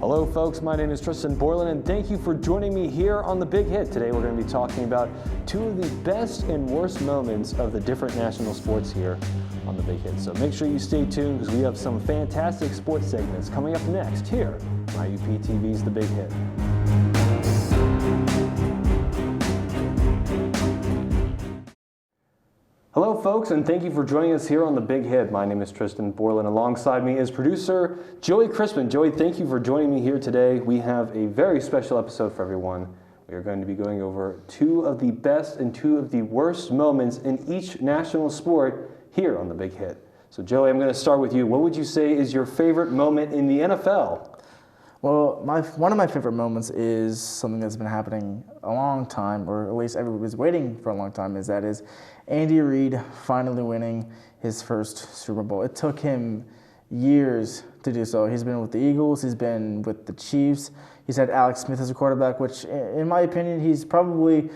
Hello folks, my name is Tristan Borland and thank you for joining me here on The Big Hit. Today we're going to be talking about two of the best and worst moments of the different national sports here on The Big Hit. So make sure you stay tuned because we have some fantastic sports segments coming up next here on IUP-TV's The Big Hit. Hello folks, and thank you for joining us here on The Big Hit. My name is Tristan Borland. Alongside me is producer Joey Crispin. Joey, thank you for joining me here today. We have a very special episode for everyone. We are going to be going over two of the best and two of the worst moments in each national sport here on The Big Hit. So Joey, I'm going to start with you. What would you say is your favorite moment in the NFL? Well, one of my favorite moments is something that's been happening a long time, or at least everybody's waiting for a long time, is Andy Reid finally winning his first Super Bowl. It took him years to do so. He's been with the Eagles, he's been with the Chiefs, he's had Alex Smith as a quarterback, which in my opinion, he's probably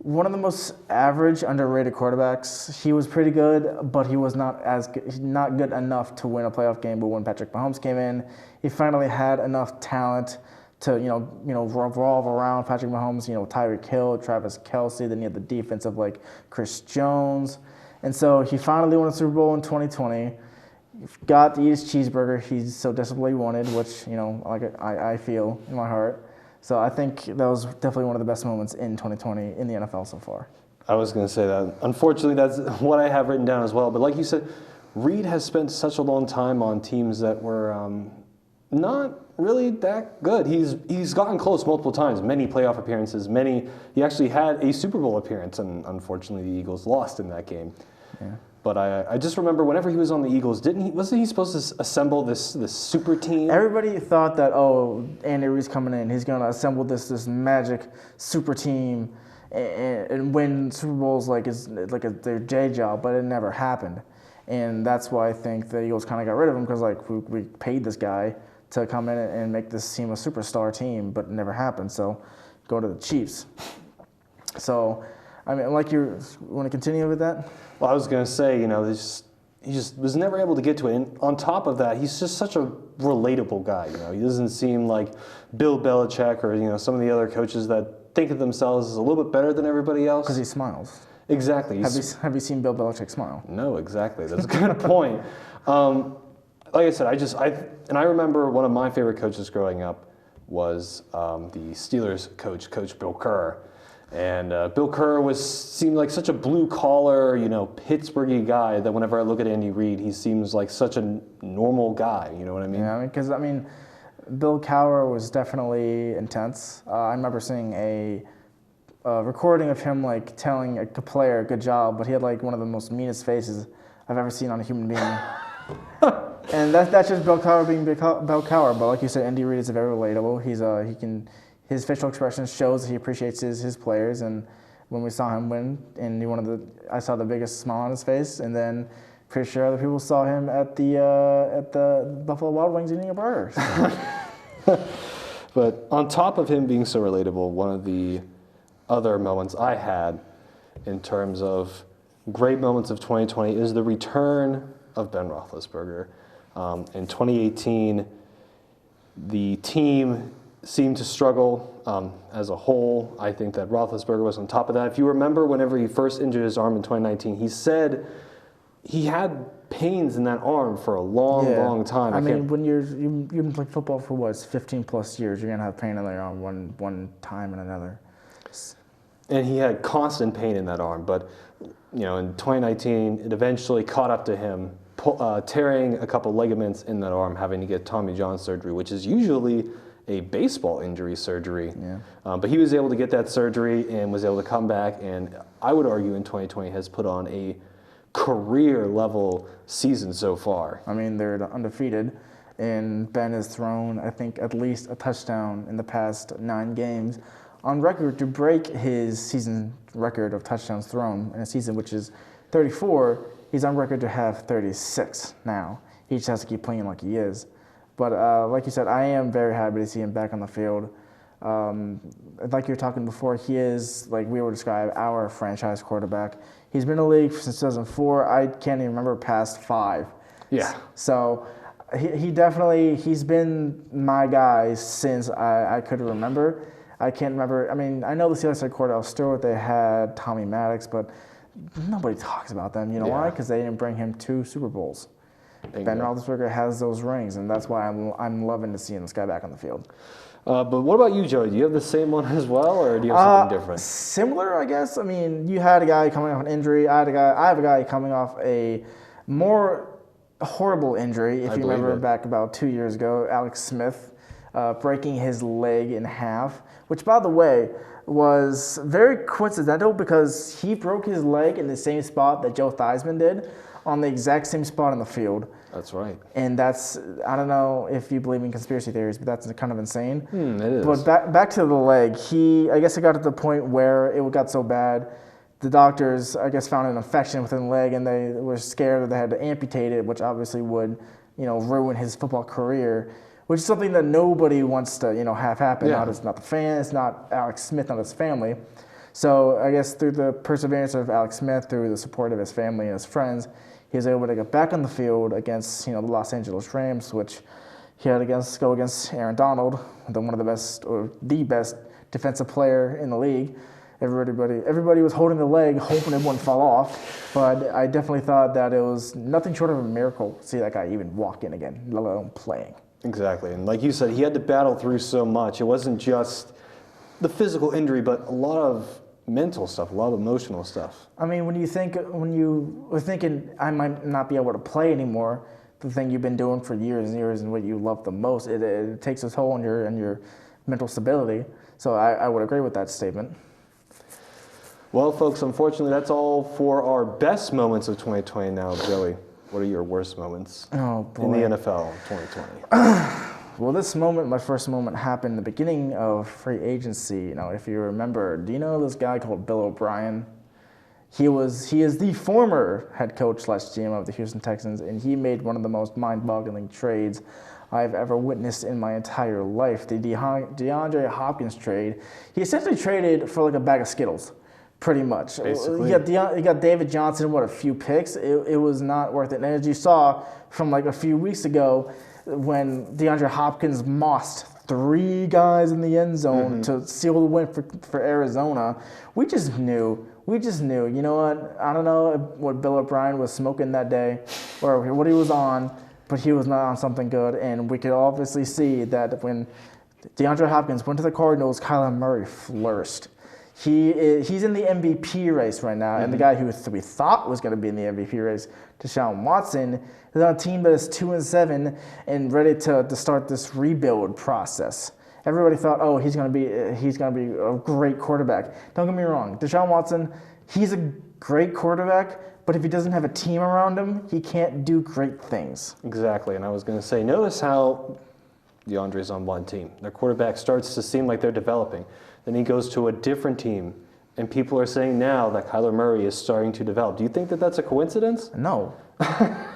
one of the most average, underrated quarterbacks. He was pretty good, but he was not good enough to win a playoff game. But when Patrick Mahomes came in, he finally had enough talent to revolve around Patrick Mahomes. Tyreek Hill, Travis Kelce. Then you had the defense of like Chris Jones, and so he finally won a Super Bowl in 2020. Got to eat his cheeseburger he so desperately wanted, which I feel in my heart. So I think that was definitely one of the best moments in 2020 in the NFL so far. I was going to say that. Unfortunately, that's what I have written down as well. But like you said, Reid has spent such a long time on teams that were not really that good. He's gotten close multiple times, many playoff appearances, he actually had a Super Bowl appearance, and unfortunately the Eagles lost in that game. Yeah. But I just remember whenever he was on the Eagles, wasn't he supposed to assemble this super team? Everybody thought that, Andy Reid's coming in, he's going to assemble this magic super team and win Super Bowls like their day job, but it never happened. And that's why I think the Eagles kind of got rid of him, because we paid this guy to come in and make this team a superstar team, but it never happened. So go to the Chiefs. So, I mean, you want to continue with that? Well, I was going to say, he just was never able to get to it. And on top of that, he's just such a relatable guy. He doesn't seem like Bill Belichick or, some of the other coaches that think of themselves as a little bit better than everybody else. Because he smiles. Exactly. Have you seen Bill Belichick smile? No, exactly. That's a good point. Like I said, I remember one of my favorite coaches growing up was the Steelers Coach Bill Kerr. And Bill Kerr seemed like such a blue-collar, Pittsburghy guy that whenever I look at Andy Reid, he seems like such a normal guy. You know what I mean? Yeah, because Bill Cowher was definitely intense. I remember seeing a recording of him telling a player "good job," but he had one of the most meanest faces I've ever seen on a human being. And that's just Bill Cowher being Bill Cowher. But like you said, Andy Reid is very relatable. His facial expression shows that he appreciates his players, and when we saw him win, I saw the biggest smile on his face, and then pretty sure other people saw him at the Buffalo Wild Wings eating a burger. So. But on top of him being so relatable, one of the other moments I had in terms of great moments of 2020 is the return of Ben Roethlisberger. In 2018, the team seemed to struggle as a whole. I think that Roethlisberger was on top of that. If you remember, whenever he first injured his arm in 2019, he said he had pains in that arm for a long time. When you've been playing football for 15 plus years, you're gonna have pain in your arm one time and another. And he had constant pain in that arm, but in 2019, it eventually caught up to him, tearing a couple ligaments in that arm, having to get Tommy John surgery, which is usually a baseball injury surgery. Yeah. But he was able to get that surgery and was able to come back, and I would argue in 2020 has put on a career-level season so far. They're undefeated, and Ben has thrown, I think, at least a touchdown in the past 9 games, on record to break his season record of touchdowns thrown in a season, which is 34. He's on record to have 36 now. He just has to keep playing like he is. But like you said, I am very happy to see him back on the field. Like you were talking before, he is, like we would describe, our franchise quarterback. He's been in the league since 2004. I can't even remember past 5. Yeah. So He definitely, he's been my guy since I could remember. I can't remember. I mean, I know the Steelers had Cordell Stewart, they had Tommy Maddox, but nobody talks about them. You know why? Because they didn't bring him 2 Super Bowls. Bingo. Ben Roethlisberger has those rings, and that's why I'm loving to seeing this guy back on the field. But what about you, Joey? Do you have the same one as well, or do you have something different? Similar, I guess. I mean, you had a guy coming off an injury. I have a guy coming off a more horrible injury. If you remember back about 2 years ago, Alex Smith breaking his leg in half, which, by the way, was very coincidental because he broke his leg in the same spot that Joe Theismann did, on the exact same spot on the field. That's right. And that's, I don't know if you believe in conspiracy theories, but that's kind of insane. It is. But back to the leg, I guess it got to the point where it got so bad, the doctors, I guess, found an infection within the leg, and they were scared that they had to amputate it, which obviously would, ruin his football career, which is something that nobody wants to, have happen. Yeah. It's not the fans, it's not Alex Smith, not his family. So I guess through the perseverance of Alex Smith, through the support of his family and his friends, he was able to get back on the field against, the Los Angeles Rams, which he had to go against Aaron Donald, one of the best, or the best defensive player in the league. Everybody was holding the leg, hoping it wouldn't fall off, but I definitely thought that it was nothing short of a miracle to see that guy even walk in again, let alone playing. Exactly, and like you said, he had to battle through so much. It wasn't just the physical injury, but a lot of mental stuff, a lot of emotional stuff. I mean, when you were thinking, I might not be able to play anymore, the thing you've been doing for years and years and what you love the most, it takes a toll on your mental stability. So I would agree with that statement. Well, folks, unfortunately, that's all for our best moments of 2020 now. Joey, what are your worst moments in the NFL 2020? Well, this moment, my first moment, happened in the beginning of free agency. If you remember, do you know this guy called Bill O'Brien? He is the former head coach / GM of the Houston Texans, and he made one of the most mind-boggling trades I've ever witnessed in my entire life. The DeAndre Hopkins trade. He essentially traded for like a bag of Skittles, pretty much. Basically. You got David Johnson, a few picks. It was not worth it. And as you saw from like a few weeks ago, when DeAndre Hopkins mossed 3 guys in the end zone to seal the win for Arizona, we just knew. You know what? I don't know what Bill O'Brien was smoking that day or what he was on, but he was not on something good. And we could obviously see that when DeAndre Hopkins went to the Cardinals, Kyler Murray flourished. He's in the MVP race right now, and the guy who we thought was going to be in the MVP race, Deshaun Watson, is on a team that is 2-7 and ready to start this rebuild process. Everybody thought, oh, he's going to be a great quarterback. Don't get me wrong, Deshaun Watson, he's a great quarterback, but if he doesn't have a team around him, he can't do great things. Exactly, and I was going to say, notice how DeAndre's on one team. Their quarterback starts to seem like they're developing. Then he goes to a different team, and people are saying now that Kyler Murray is starting to develop. Do you think that that's a coincidence? No.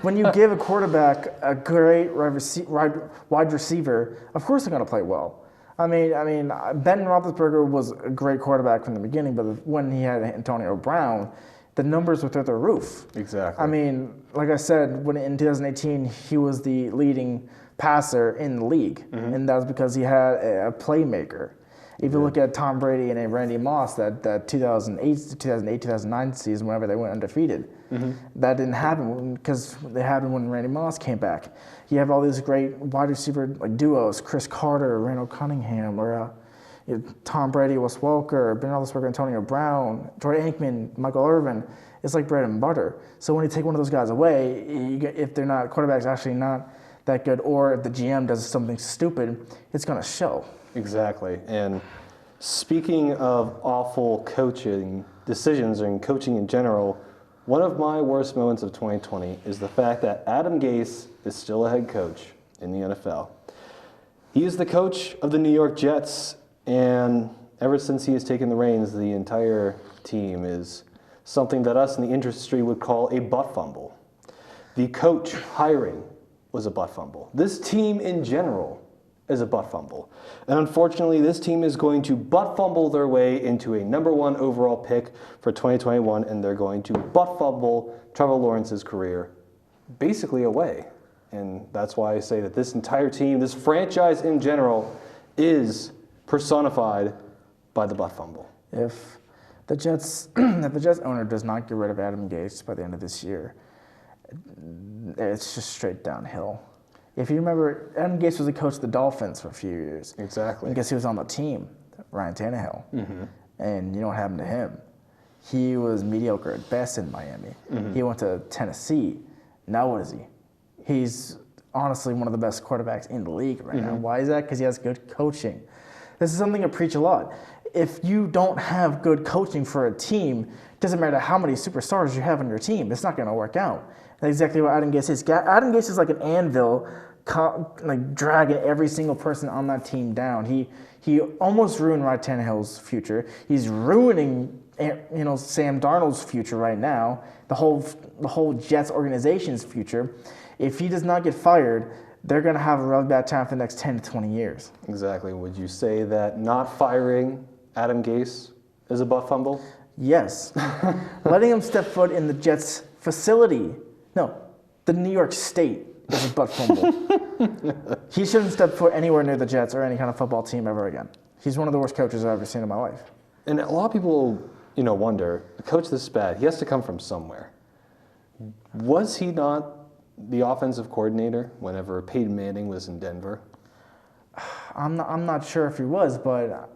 When you give a quarterback a great wide receiver, of course they're going to play well. I mean, Ben Roethlisberger was a great quarterback from the beginning, but when he had Antonio Brown, the numbers were through the roof. Exactly. I mean, like I said, when in 2018 he was the leading passer in the league, and that was because he had a playmaker. If you look at Tom Brady and Randy Moss, that 2008-2009 season, whenever they went undefeated, that didn't happen because they happened when Randy Moss came back. You have all these great wide receiver duos, Chris Carter, Randall Cunningham, or Tom Brady, Wes Welker, Ben Roethlisberger, Antonio Brown, Troy Aikman, Michael Irvin. It's like bread and butter. So when you take one of those guys away, if they're not, quarterback's actually not that good, or if the GM does something stupid, it's going to show. Exactly. And speaking of awful coaching decisions and coaching in general, one of my worst moments of 2020 is the fact that Adam Gase is still a head coach in the NFL. He is the coach of the New York Jets, and ever since he has taken the reins, the entire team is something that us in the industry would call a butt fumble. The coach hiring was a butt fumble. This team in general is a butt fumble. And unfortunately, this team is going to butt fumble their way into a #1 overall pick for 2021, and they're going to butt fumble Trevor Lawrence's career basically away. And that's why I say that this entire team, this franchise in general, is personified by the butt fumble. If the Jets, if the Jets owner does not get rid of Adam Gase by the end of this year, it's just straight downhill. If you remember, Adam Gase was the coach of the Dolphins for a few years. Exactly. I guess he was on the team, Ryan Tannehill. Mm-hmm. And you know what happened to him? He was mediocre at best in Miami. Mm-hmm. He went to Tennessee. Now what is he? He's honestly one of the best quarterbacks in the league right now. Why is that? Because he has good coaching. This is something I preach a lot. If you don't have good coaching for a team, it doesn't matter how many superstars you have on your team. It's not going to work out. That's exactly what Adam Gase is. Adam Gase is like an anvil, like dragging every single person on that team down. He almost ruined Ryan Tannehill's future. He's ruining Sam Darnold's future right now. The whole Jets organization's future. If he does not get fired, they're going to have a really bad time for the next 10 to 20 years. Exactly. Would you say that not firing Adam Gase is a butt fumble? Yes. Letting him step foot in the Jets facility, no, the New York State is a butt fumble. He shouldn't step foot anywhere near the Jets or any kind of football team ever again. He's one of the worst coaches I've ever seen in my life. And a lot of people, wonder, a coach this bad, he has to come from somewhere. Was he not the offensive coordinator whenever Peyton Manning was in Denver? I'm not sure if he was, but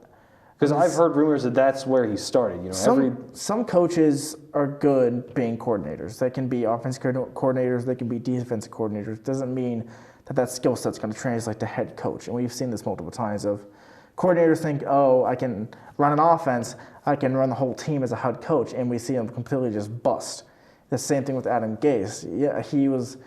because I've heard rumors that that's where he started. Some coaches are good being coordinators. They can be offensive coordinators. They can be defensive coordinators. Doesn't mean that skill set's going to translate to head coach. And we've seen this multiple times. Of coordinators think, oh, I can run an offense. I can run the whole team as a head coach, and we see him completely just bust. The same thing with Adam Gase. Yeah, he was.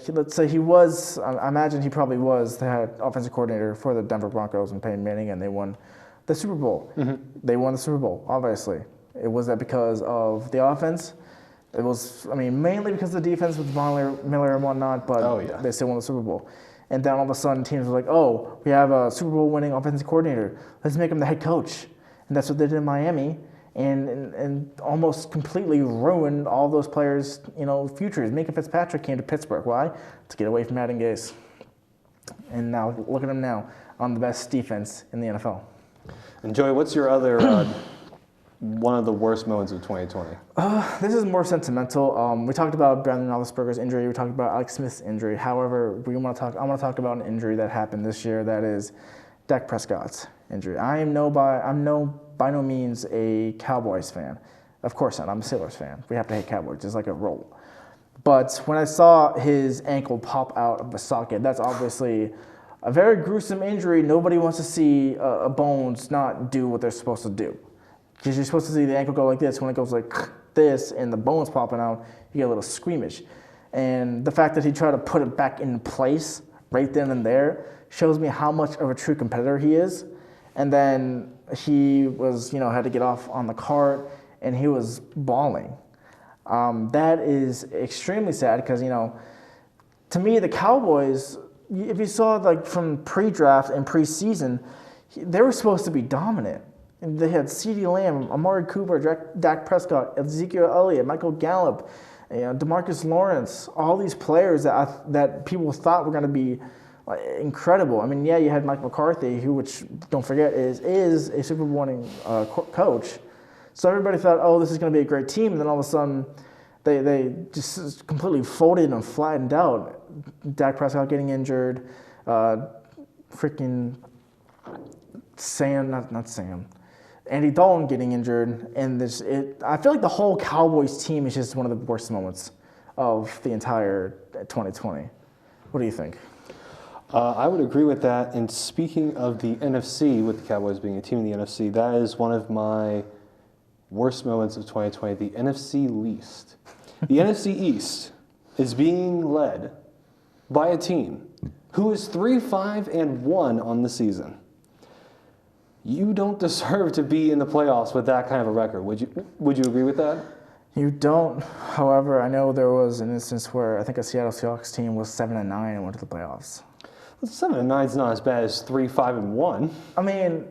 Let's say he was. I imagine he probably was the head offensive coordinator for the Denver Broncos and Peyton Manning, and they won the Super Bowl. Mm-hmm. They won the Super Bowl, obviously. It was that because of the offense. It was, mainly because of the defense with Von Miller and whatnot, but they still won the Super Bowl. And then all of a sudden, teams were like, oh, we have a Super Bowl winning offensive coordinator. Let's make him the head coach. And that's what they did in Miami, and almost completely ruined all those players' futures. Minka Fitzpatrick came to Pittsburgh. Why? To get away from Adam Gase. And now, look at him now on the best defense in the NFL. And Joey, what's your other one of the worst moments of 2020? This is more sentimental. We talked about Brandon Roethlisberger's injury. We talked about Alex Smith's injury. However, I want to talk about an injury that happened this year. That is Dak Prescott's injury. I'm by no means a Cowboys fan. Of course not. I'm a Steelers fan. We have to hate Cowboys. It's like a role. But when I saw his ankle pop out of the socket, that's obviously a very gruesome injury. Nobody wants to see a bones not do what they're supposed to do. Because you're supposed to see the ankle go like this. When it goes like this and the bone's popping out, you get a little squeamish. And the fact that he tried to put it back in place right then and there shows me how much of a true competitor he is. And then he was, had to get off on the cart, and he was bawling. That is extremely sad because, to me, the Cowboys, if you saw from pre-draft and pre-season, they were supposed to be dominant. And they had CeeDee Lamb, Amari Cooper, Dak Prescott, Ezekiel Elliott, Michael Gallup, DeMarcus Lawrence, all these players that people thought were going to be incredible. You had Mike McCarthy, who, which don't forget, is a Super Bowl winning coach. So everybody thought, oh, this is going to be a great team. And then all of a sudden, they just completely folded and flattened out. Dak Prescott getting injured, Andy Dalton getting injured, and I feel like the whole Cowboys team is just one of the worst moments of the entire 2020. What do you think? I would agree with that. And speaking of the NFC, with the Cowboys being a team in the NFC, that is one of my worst moments of 2020, the NFC least. The NFC East is being led by a team who is 3-5-1 on the season. You don't deserve to be in the playoffs with that kind of a record. Would you agree with that? You don't. However, I know there was an instance where I think a Seattle Seahawks team was 7-9 and went to the playoffs. 7-9 is not as bad as 3-5-1.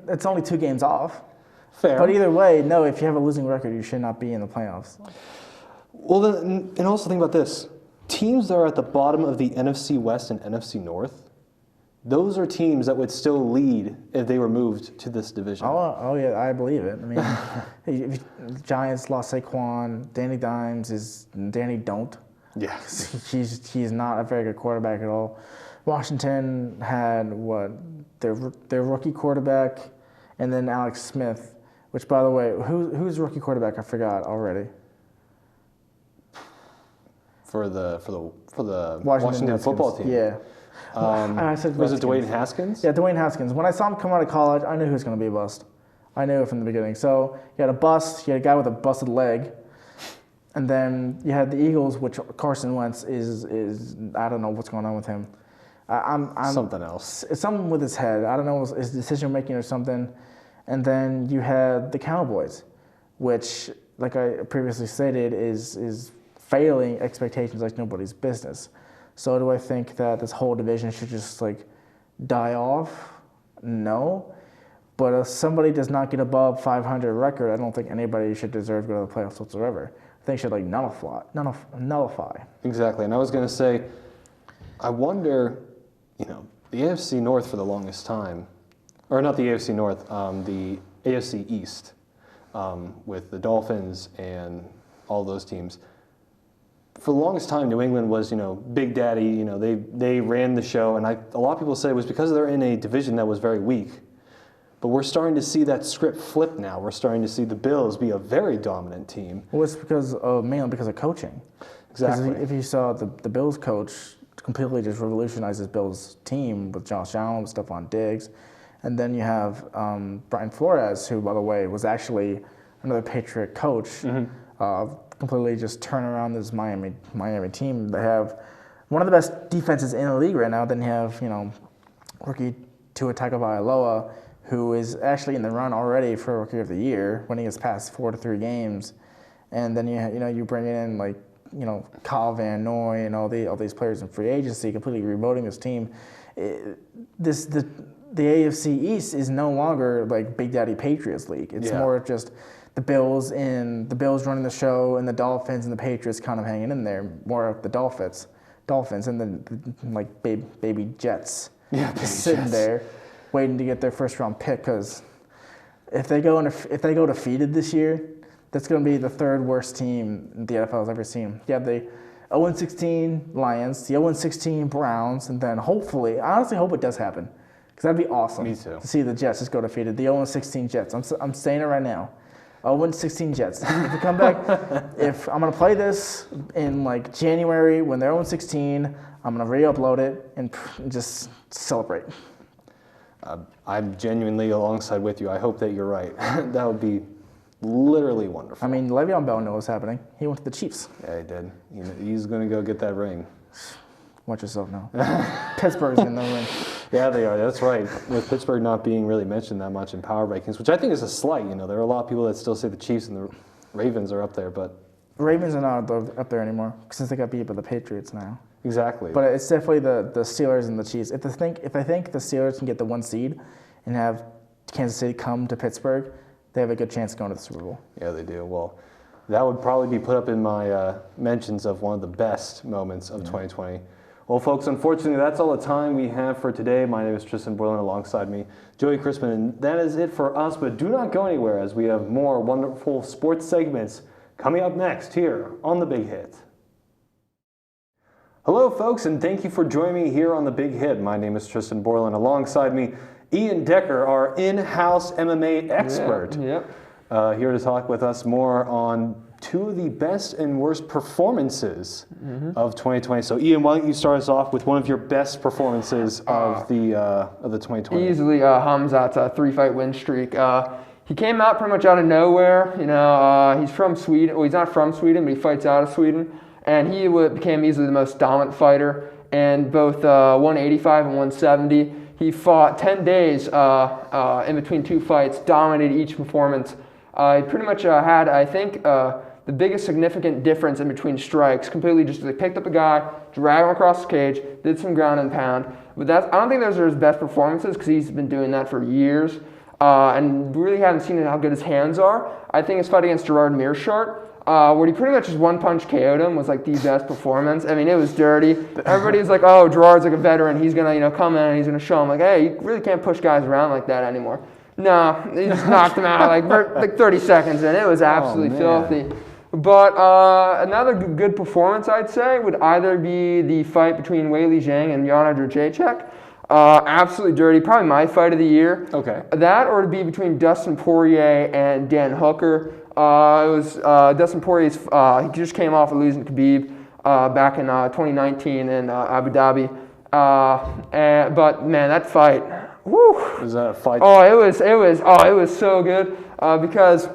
It's only 2 games off. Fair. But either way, no, if you have a losing record, you should not be in the playoffs. Well, then, and also think about this. teams that are at the bottom of the NFC West and NFC North, those are teams that would still lead if they were moved to this division. Oh yeah, I believe it. I mean, if the Giants lost Saquon. Danny Dimes is Danny don't. Yeah. He's not a very good quarterback at all. Washington had their rookie quarterback, and then Alex Smith, which, by the way, who's rookie quarterback? I forgot already. For the Washington football team. Yeah. I said was it Redskins. Dwayne Haskins? Yeah, Dwayne Haskins. When I saw him come out of college, I knew he was going to be a bust. I knew it from the beginning. So you had a bust. You had a guy with a busted leg. And then you had the Eagles, which Carson Wentz is I don't know what's going on with him. I'm something else. It's something with his head. I don't know, his decision making or something. And then you had the Cowboys, which, like I previously stated, is failing expectations like nobody's business. So do I think that this whole division should just like die off? No. But if somebody does not get above 500 record, I don't think anybody should deserve to go to the playoffs whatsoever. I think it should like nullify. Exactly. And I was going to say, I wonder, the AFC North for the longest time, or not the AFC North, the AFC East, with the Dolphins and all those teams. For the longest time, New England was, Big Daddy. They ran the show, and a lot of people say it was because they're in a division that was very weak. But we're starting to see that script flip now. We're starting to see the Bills be a very dominant team. Well, it's mainly because of coaching. Exactly. If you saw the Bills coach completely just revolutionized his Bills team with Josh Allen, with Stephon Diggs, and then you have Brian Flores, who, by the way, was actually another Patriot coach. Completely just turn around this Miami team. They have one of the best defenses in the league right now. Then you have rookie Tua Tagovailoa, who is actually in the run already for Rookie of the Year, winning his past 4 to 3 games, and then you bring in like Kyle Van Noy and all these players in free agency, completely remoting this team. The AFC East is no longer like Big Daddy Patriots League. It's more just the Bills running the show, and the Dolphins and the Patriots kind of hanging in there. More of the Dolphins, and the like baby Jets, just sitting there, waiting to get their first round pick. Because if they go defeated this year, that's going to be the third worst team the NFL has ever seen. You have the 0-16 Lions, the 0-16 Browns, and then hopefully, I honestly hope it does happen, because that'd be awesome. Me too. To see the Jets just go defeated. The 0-16 Jets. I'm saying it right now. 0-16 Jets. If you come back, if I'm going to play this in like January when they're 0-16, I'm going to re-upload it and just celebrate. I'm genuinely alongside with you. I hope that you're right. That would be literally wonderful. I mean, Le'Veon Bell knows what's happening. He went to the Chiefs. Yeah, he did. He's going to go get that ring. Watch yourself now. Pittsburgh's in the ring. Yeah, they are. That's right. With Pittsburgh not being really mentioned that much in power rankings, which I think is a slight. There are a lot of people that still say the Chiefs and the Ravens are up there, but Ravens are not up there anymore since they got beat by the Patriots now. Exactly. But it's definitely the Steelers and the Chiefs. If I think the Steelers can get the 1 seed and have Kansas City come to Pittsburgh, they have a good chance of going to the Super Bowl. Yeah, they do. Well, that would probably be put up in my mentions of one of the best moments of 2020. Well, folks, unfortunately, that's all the time we have for today. My name is Tristan Boylan, alongside me, Joey Crispin, and that is it for us. But do not go anywhere, as we have more wonderful sports segments coming up next here on The Big Hit. Hello, folks, and thank you for joining me here on The Big Hit. My name is Tristan Boylan. Alongside me, Ian Decker, our in-house MMA expert, here to talk with us more on two of the best and worst performances of 2020. So, Ian, why don't you start us off with one of your best performances of the 2020? Easily Hamzat's 3-fight win streak. He came out pretty much out of nowhere. He's from Sweden. Well, he's not from Sweden, but he fights out of Sweden. And he became easily the most dominant fighter in both 185 and 170. He fought 10 days in between 2 fights, dominated each performance. He pretty much had, I think, the biggest significant difference in between strikes. Completely just they picked up a guy, dragged him across the cage, did some ground and pound. But I don't think those are his best performances, because he's been doing that for years. And really haven't seen how good his hands are. I think his fight against Gerard Meerschaert where he pretty much just one-punch KO'd him, was like the best performance. I mean, it was dirty. Everybody's like, oh, Gerard's like a veteran. He's going to, come in and he's going to show him, like, hey, you really can't push guys around like that anymore. No, he just knocked him out like 30 seconds in. It was absolutely filthy. But another good performance, I'd say, would either be the fight between Weili Zhang and Jan Jędrzejczyk. Absolutely dirty, probably my fight of the year. Okay. That or to be between Dustin Poirier and Dan Hooker. It was Dustin Poirier's, he just came off of losing to Khabib back in 2019 in Abu Dhabi. But man, that fight, woo! Was that a fight? Oh, it was so good because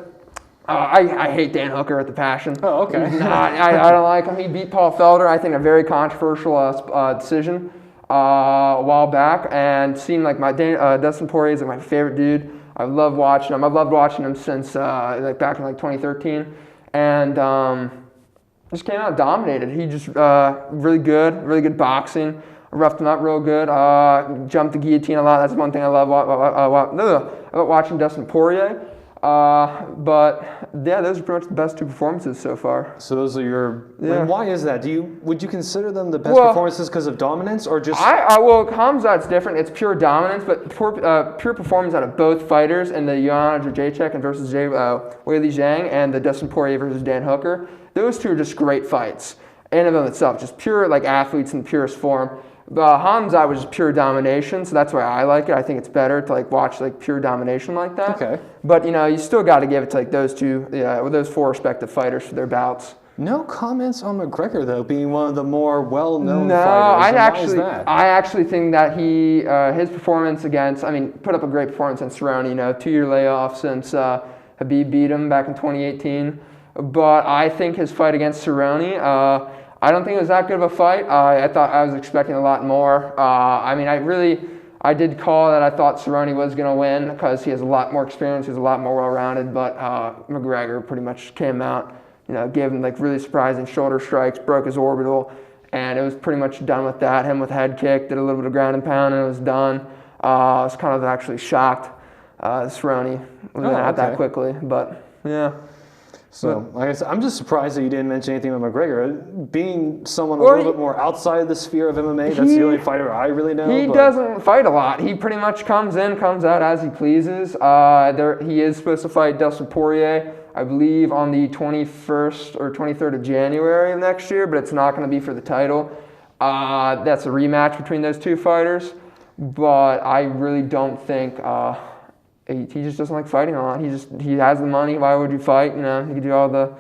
I hate Dan Hooker at the Passion. Oh, okay. I don't like him. He beat Paul Felder, I think, a very controversial decision a while back, and seeing like Dustin Poirier is like my favorite dude. I love watching him. I've loved watching him since like back in like 2013, and just came out dominated. He just really good boxing. Roughed him up real good. Jumped the guillotine a lot. That's one thing I love about watching Dustin Poirier. But yeah, those are pretty much the best two performances so far. So those are your. Yeah. And why is that? Would you consider them the best performances because of dominance, or just? Well, Khamzat's different. It's pure dominance, but pure performance out of both fighters, and the Jan Jędrzejczyk and versus Weili Zhang, and the Dustin Poirier versus Dan Hooker. Those two are just great fights in and of itself, just pure like athletes in the purest form. Khamzat was just pure domination, so that's why I like it. I think it's better to like watch like pure domination like that. Okay. But you still got to give it to like those two, those four respective fighters for their bouts. No comments on McGregor though, being one of the more well-known No, fighters. I actually think that he his performance against, put up a great performance against Cerrone. 2-year layoff since Khabib beat him back in 2018. But I think his fight against Cerrone. I don't think it was that good of a fight. I was expecting a lot more. I did call that I thought Cerrone was going to win because he has a lot more experience, he's a lot more well-rounded, but McGregor pretty much came out, gave him like really surprising shoulder strikes, broke his orbital, and it was pretty much done with that. Him with head kick, did a little bit of ground and pound, and it was done. I was kind of actually shocked Cerrone was going to have that quickly, but yeah. So, like I said, I'm just surprised that you didn't mention anything about McGregor. Being someone a little bit more outside the sphere of MMA, that's the only fighter I really know. He doesn't fight a lot. He pretty much comes in, comes out as he pleases. He is supposed to fight Dustin Poirier, I believe, on the 21st or 23rd of January of next year, but it's not going to be for the title. That's a rematch between those two fighters, but I really don't think... He just doesn't like fighting a lot. He has the money. Why would you fight? He could do all the.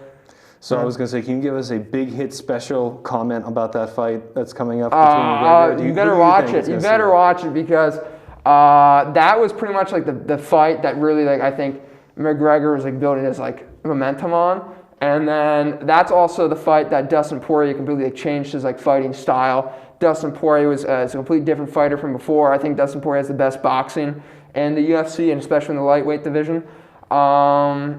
So I was going to say, can you give us a big hit special comment about that fight that's coming up between McGregor? You better watch it. You better watch it because that was pretty much like the fight that really I think McGregor was like building his like momentum on, and then that's also the fight that Dustin Poirier completely changed his like fighting style. Dustin Poirier was a completely different fighter from before. I think Dustin Poirier has the best boxing in the UFC, and especially in the lightweight division. I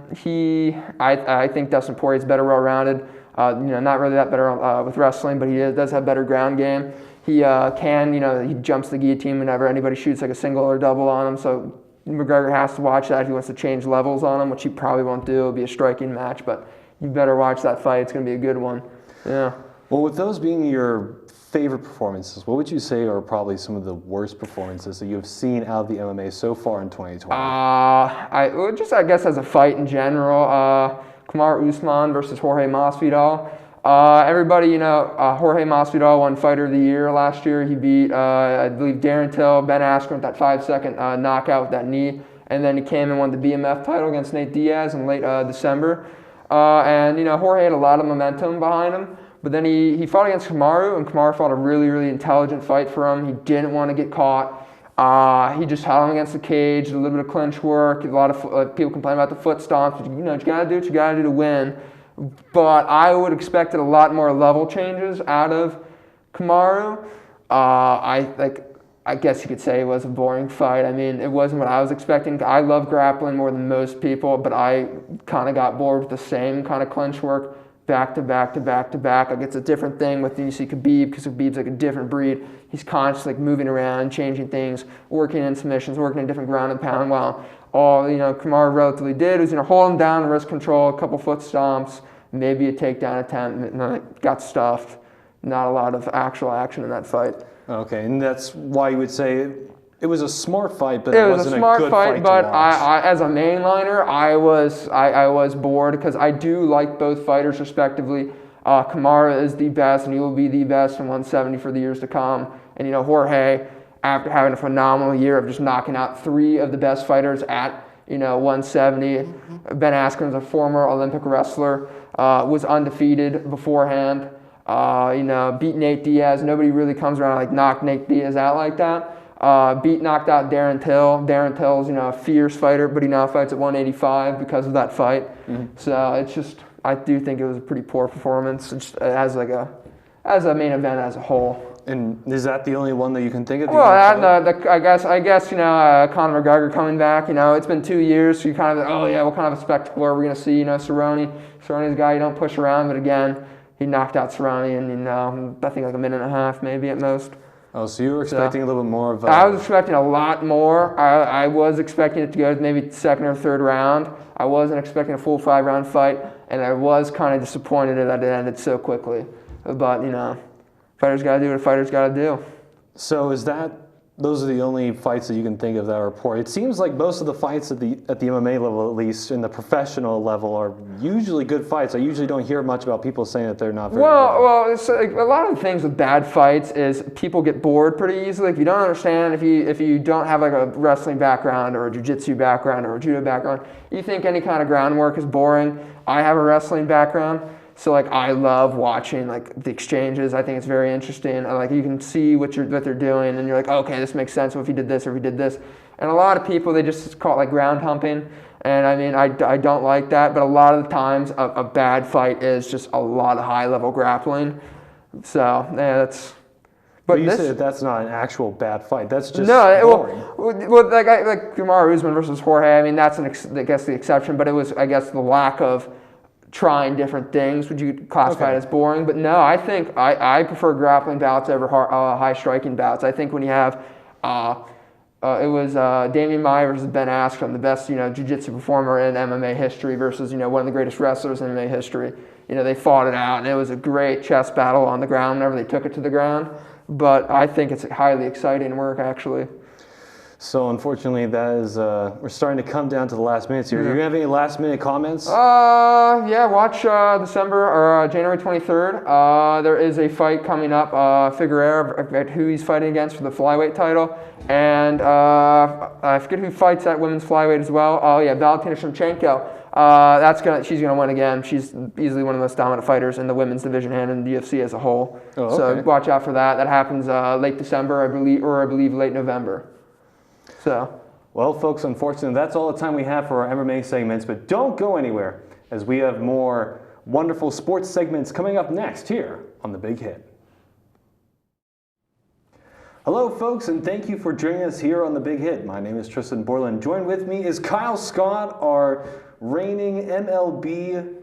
think Dustin Poirier is better well-rounded. Not really that better with wrestling, but he does have better ground game. He he jumps the guillotine whenever anybody shoots like a single or double on him. So McGregor has to watch that if he wants to change levels on him, which he probably won't do. It'll be a striking match, but you better watch that fight. It's going to be a good one. Yeah. Well, with those being your favorite performances, what would you say are probably some of the worst performances that you have seen out of the MMA so far in 2020? I guess as a fight in general, Kamaru Usman versus Jorge Masvidal. Everybody, Jorge Masvidal won Fighter of the Year last year. He beat, I believe, Darren Till, Ben Askren with that 5-second knockout with that knee, and then he came and won the BMF title against Nate Diaz in late December. Jorge had a lot of momentum behind him. But then he fought against Kamaru, and Kamaru fought a really, really intelligent fight for him. He didn't want to get caught. He just held him against the cage, did a little bit of clinch work. A lot of people complain about the foot stomps. But, you got to do what you got to do to win. But I would expect a lot more level changes out of Kamaru. I guess you could say it was a boring fight. It wasn't what I was expecting. I love grappling more than most people, but I kind of got bored with the same kind of clinch work. Back to back to back to back. Like it's a different thing with you see Khabib, because Khabib's like a different breed. He's constantly moving around, changing things, working in submissions, working in different ground and pound. While all Kamaru relatively did was hold him down, wrist control, a couple foot stomps, maybe a takedown attempt, and I got stuffed. Not a lot of actual action in that fight. Okay, and that's why you would say it was a smart fight, but It it was wasn't a smart good fight, but to watch. I, as a mainliner, I was bored because I do like both fighters respectively. Kamaru is the best, and he will be the best in 170 for the years to come. And Jorge, after having a phenomenal year of just knocking out 3 of the best fighters at 170. Ben Askren's a former Olympic wrestler, was undefeated beforehand. Beat Nate Diaz. Nobody really comes around like knock Nate Diaz out like that. Knocked out Darren Till. Darren Till's a fierce fighter, but he now fights at 185 because of that fight. So it's just, I do think it was a pretty poor performance just as a main event as a whole. And is that the only one that you can think of? Well, I guess Conor McGregor coming back. It's been 2 years, so you kind of what kind of a spectacle are we gonna see? Cerrone's a guy you don't push around, but again, he knocked out Cerrone in I think like a minute and a half, maybe at most. Oh, so you were expecting a little bit more of. I was expecting a lot more. I was expecting it to go maybe second or third round. I wasn't expecting a full 5-round fight, and I was kind of disappointed that it ended so quickly. But fighters got to do what a fighter's got to do. So those are the only fights that you can think of that are poor? It seems like most of the fights at the MMA level, at least in the professional level, are usually good fights. I usually don't hear much about people saying that they're not very good. Well, it's like a lot of the things with bad fights is people get bored pretty easily. If you don't understand, if you don't have like a wrestling background or a jiu-jitsu background or a judo background, you think any kind of groundwork is boring. I have a wrestling background. So I love watching the exchanges. I think it's very interesting. You can see what they're doing, and you're like, okay, this makes sense. Well, if he did this or if he did this, and a lot of people they just call it ground humping, and I mean I don't like that. But a lot of the times a bad fight is just a lot of high level grappling. So yeah, that's. But you said that's not an actual bad fight. That's just boring. Well, like Kamaru Usman versus Jorge. I mean that's I guess the exception, but it was I guess the lack of trying different things would you classify it as boring? But no, I think I prefer grappling bouts over high striking bouts. I think when you have it was Damian Maia versus Ben Askren, the best jiu-jitsu performer in MMA history versus one of the greatest wrestlers in MMA history. They fought it out, and it was a great chess battle on the ground whenever they took it to the ground. But I think it's highly exciting work actually. So unfortunately, that is we're starting to come down to the last minutes here. Do you have any last minute comments? Yeah, watch December or January 23rd. There is a fight coming up. Figueroa, who he's fighting against for the flyweight title, and I forget who fights at women's flyweight as well. Oh yeah, Valentina Shevchenko. She's gonna win again. She's easily one of the most dominant fighters in the women's division and in the UFC as a whole. Oh, okay. So watch out for that. That happens late December, I believe late November. So. Well, folks, unfortunately, that's all the time we have for our MMA segments, but don't go anywhere as we have more wonderful sports segments coming up next here on The Big Hit. Hello, folks, and thank you for joining us here on The Big Hit. My name is Tristan Borland. Joined with me is Kyle Scott, our reigning MLB,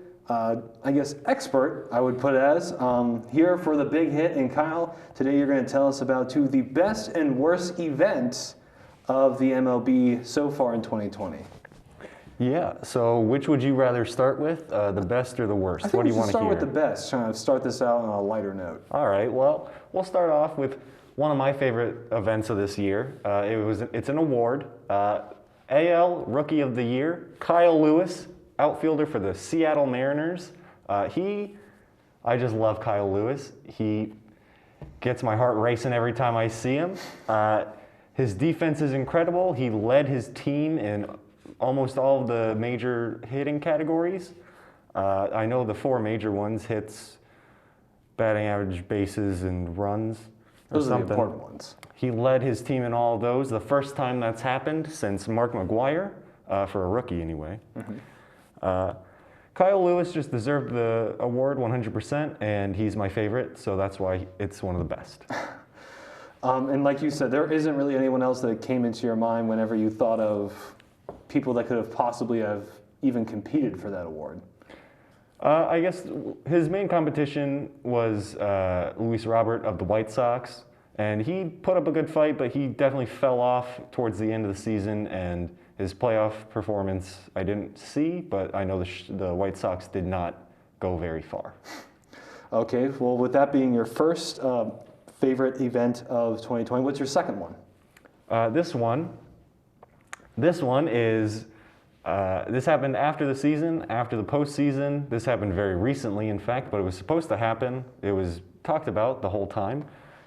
expert, I would put it as, here for The Big Hit. And Kyle, today you're going to tell us about two of the best and worst events of the MLB so far in 2020. Yeah, so which would you rather start with, the best or the worst? I think what do you want to hear? start with the best, trying to start this out on a lighter note. All right, well, we'll start off with one of my favorite events of this year. It's an award. AL Rookie of the Year, Kyle Lewis, outfielder for the Seattle Mariners. I just love Kyle Lewis. He gets my heart racing every time I see him. His defense is incredible. He led his team in almost all of the major hitting categories. I know the 4 major ones: hits, batting average, bases, and runs. Those are the important ones. He led his team in all of those. The first time that's happened since Mark McGwire, for a rookie anyway. Mm-hmm. Kyle Lewis just deserved the award 100%, and he's my favorite, so that's why it's one of the best. And like you said, there isn't really anyone else that came into your mind whenever you thought of people that could have possibly have even competed for that award. I guess his main competition was Luis Robert of the White Sox, and he put up a good fight, but he definitely fell off towards the end of the season, and his playoff performance I didn't see, but I know the White Sox did not go very far. Okay, well, with that being your first favorite event of 2020, what's your second one? This one is, this happened after the season, after the postseason. This happened very recently, in fact, but it was supposed to happen. It was talked about the whole time.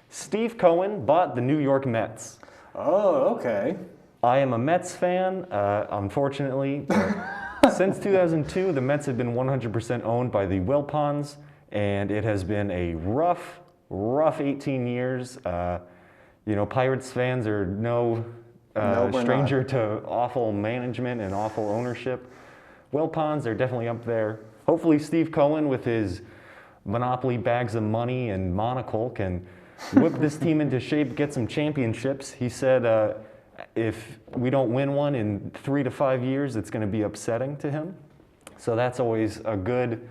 Steve Cohen bought the New York Mets. Oh, okay. I am a Mets fan, unfortunately. Since 2002, the Mets have been 100% owned by the Wilpons, and it has been a rough 18 years. Pirates fans are no stranger to awful management and awful ownership. Wilpons are definitely up there. Hopefully Steve Cohen, with his monopoly bags of money and monocle, can whip this team into shape, get some championships. He said if we don't win one in 3 to 5 years, it's going to be upsetting to him. So that's always a good,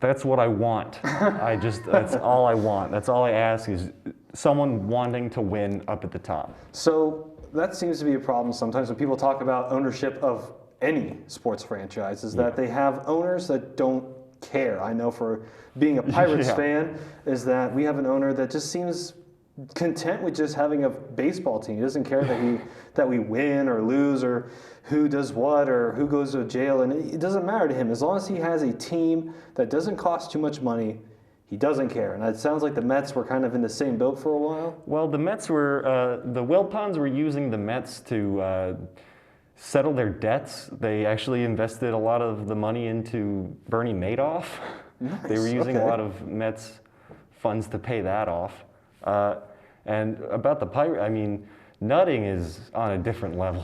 that's what I want. That's all I want. That's all I ask is someone wanting to win up at the top. So that seems to be a problem sometimes when people talk about ownership of any sports franchise, is that they have owners that don't care. I know for being a Pirates fan is that we have an owner that just seems content with just having a baseball team. He doesn't care that we win or lose or who does what or who goes to jail, and it doesn't matter to him. As long as he has a team that doesn't cost too much money, he doesn't care. And it sounds like the Mets were kind of in the same boat for a while. Well, the Mets were, the Wilpons were using the Mets to settle their debts. They actually invested a lot of the money into Bernie Madoff. Nice, they were using okay. a lot of Mets funds to pay that off. And about the Pirate, I mean, Nutting is on a different level.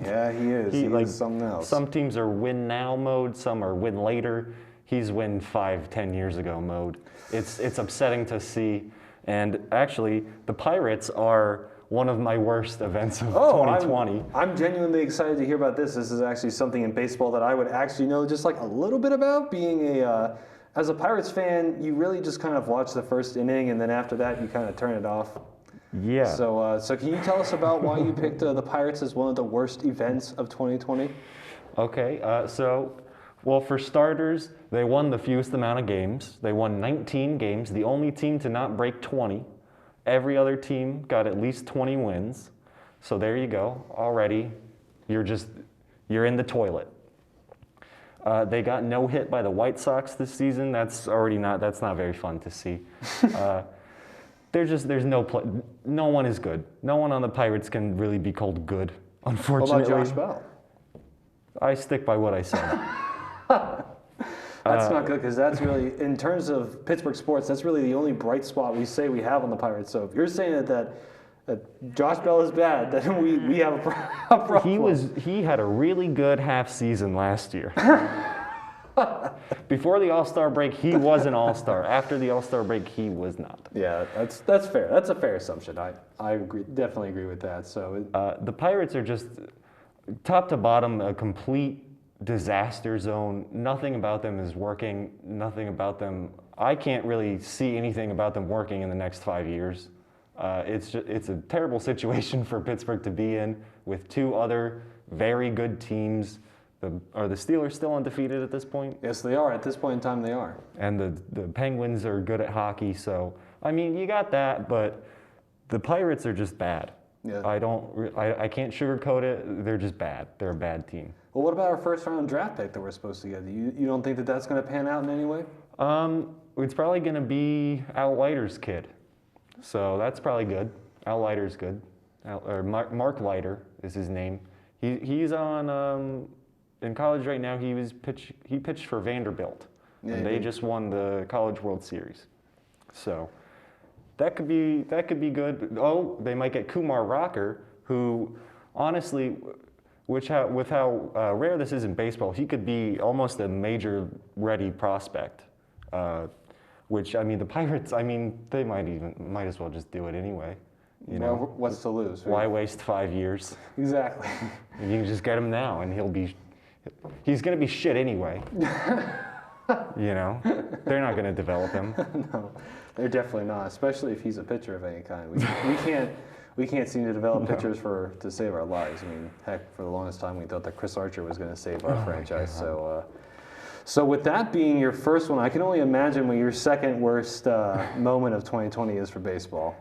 Yeah, he is. He like, is something else. Some teams are win now mode, some are win later. He's win 5-10 years ago mode. It's upsetting to see. And actually, the Pirates are one of my worst events of 2020. I'm genuinely excited to hear about this. This is actually something in baseball that I would actually know just like a little bit about. Being as a Pirates fan, you really just kind of watch the first inning, and then after that, you kind of turn it off. Yeah. So can you tell us about why you picked the Pirates as one of the worst events of 2020? Okay, well, for starters, they won the fewest amount of games. They won 19 games, the only team to not break 20. Every other team got at least 20 wins. So there you go. Already, you're in the toilet. They got no hit by the White Sox this season. That's not very fun to see. No one is good. No one on the Pirates can really be called good, unfortunately. What about Josh Bell? I stick by what I said. That's not good, because that's really, in terms of Pittsburgh sports, that's really the only bright spot we say we have on the Pirates. So if you're saying that Josh Bell is bad, then we have a problem. He had a really good half season last year. Before the All-Star break, he was an All-Star. After the All-Star break, he was not. Yeah, that's fair. That's a fair assumption. I agree, definitely agree with that. So the Pirates are just top to bottom a complete disaster zone. Nothing about them is working. Nothing about them. I can't really see anything about them working in the next 5 years. It's a terrible situation for Pittsburgh to be in with two other very good teams. Are the Steelers still undefeated at this point? Yes, they are. At this point in time, they are. And the Penguins are good at hockey. So, I mean, you got that, but the Pirates are just bad. Yeah. I can't sugarcoat it. They're just bad. They're a bad team. Well, what about our first round draft pick that we're supposed to get? You don't think that that's going to pan out in any way? It's probably going to be Al Leiter's kid. So that's probably good. Al Leiter's good. Mark Leiter is his name. He's on in college right now. He pitched for Vanderbilt, and they just won the College World Series. So that could be good. Oh, they might get Kumar Rocker, who honestly, with how rare this is in baseball, he could be almost a major ready prospect. Which, I mean, the Pirates, I mean, they might as well just do it anyway. You know, well, what's to lose? Why waste 5 years? Exactly. You can just get him now, and he's going to be shit anyway. You know, they're not going to develop him. No, they're definitely not. Especially if he's a pitcher of any kind. We can't seem to develop pitchers to save our lives. I mean, heck, for the longest time we thought that Chris Archer was going to save our franchise. So with that being your first one, I can only imagine what your second worst moment of 2020 is for baseball.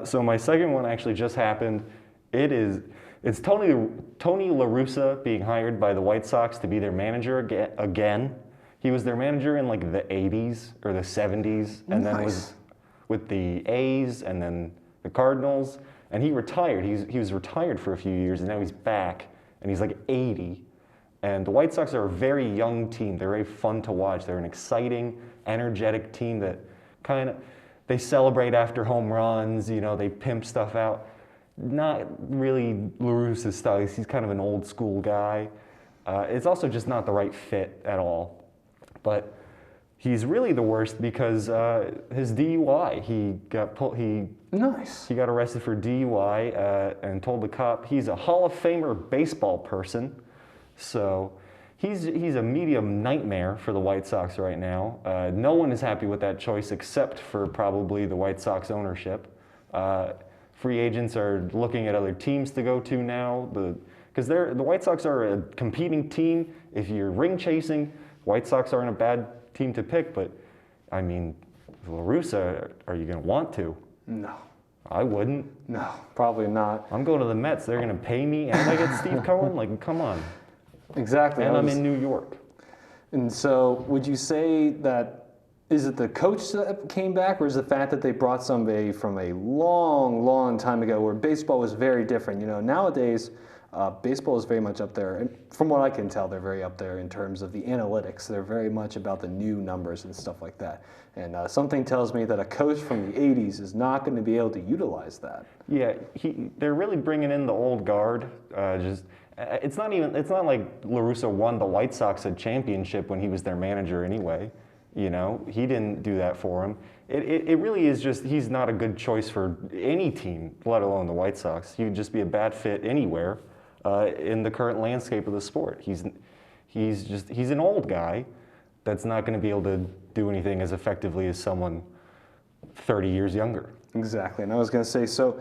So my second one actually just happened. It's Tony La Russa being hired by the White Sox to be their manager again. He was their manager in like the 80s or the 70s, and then was with the A's and then the Cardinals. And he retired. He was retired for a few years, and now he's back, and he's like 80. And the White Sox are a very young team. They're very fun to watch. They're an exciting, energetic team that they celebrate after home runs. You know, they pimp stuff out. Not really La Russa's style. He's kind of an old school guy. It's also just not the right fit at all. But he's really the worst because his DUI. He got arrested for DUI and told the cop he's a Hall of Famer baseball person. So he's a medium nightmare for the White Sox right now. No one is happy with that choice except for probably the White Sox ownership. Free agents are looking at other teams to go to now. Because the White Sox are a competing team. If you're ring chasing, White Sox aren't a bad team to pick. But I mean, La Russa, are you going to want to? No. I wouldn't. No, probably not. I'm going to the Mets. They're going to pay me, and I get Steve Cohen. Like, come on. Exactly. And I'm in New York. And so would you say that, is it the coach that came back, or is it the fact that they brought somebody from a long, long time ago where baseball was very different? You know, nowadays, baseball is very much up there. And from what I can tell, they're very up there in terms of the analytics. They're very much about the new numbers and stuff like that. And something tells me that a coach from the 80s is not going to be able to utilize that. Yeah, they're really bringing in the old guard. It's not like La Russa won the White Sox a championship when he was their manager anyway. You know, he didn't do that for him. It really is just, he's not a good choice for any team, let alone the White Sox. He would just be a bad fit anywhere in the current landscape of the sport. He's an old guy that's not going to be able to do anything as effectively as someone 30 years younger. Exactly. And I was going to say, so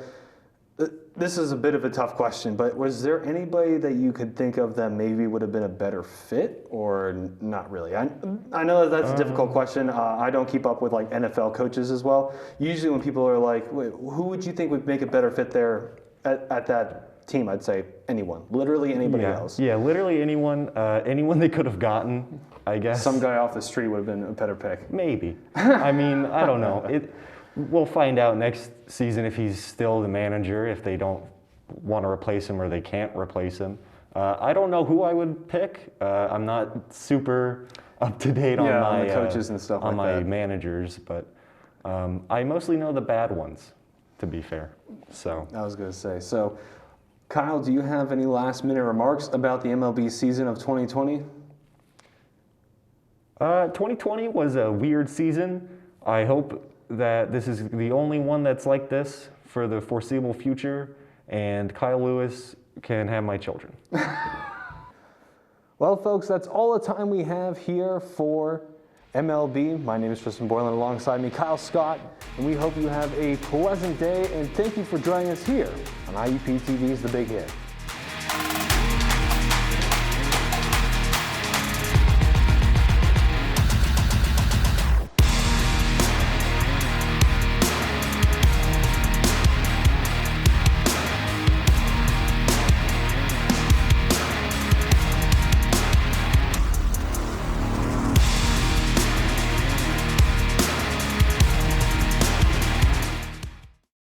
this is a bit of a tough question, but was there anybody that you could think of that maybe would have been a better fit, or not really? I know that's a difficult question. I don't keep up with like NFL coaches as well. Usually when people are like, wait, who would you think would make a better fit there at that team? I'd say anyone, literally anybody else. Yeah, literally anyone they could have gotten, I guess. Some guy off the street would have been a better pick. Maybe. I mean, I don't know. We'll find out next season if he's still the manager, if they don't want to replace him or they can't replace him. I don't know who I would pick. I'm not super up to date on my the coaches and stuff on like my that. managers, but I mostly know the bad ones, to be fair. So I was going to say. So, Kyle, do you have any last-minute remarks about the MLB season of 2020? 2020 was a weird season. I hope that this is the only one that's like this for the foreseeable future, and Kyle Lewis can have my children. Well, folks, that's all the time we have here for MLB. My name is Tristan Boylan, alongside me, Kyle Scott, and we hope you have a pleasant day, and thank you for joining us here on IUP-TV's The Big Hit.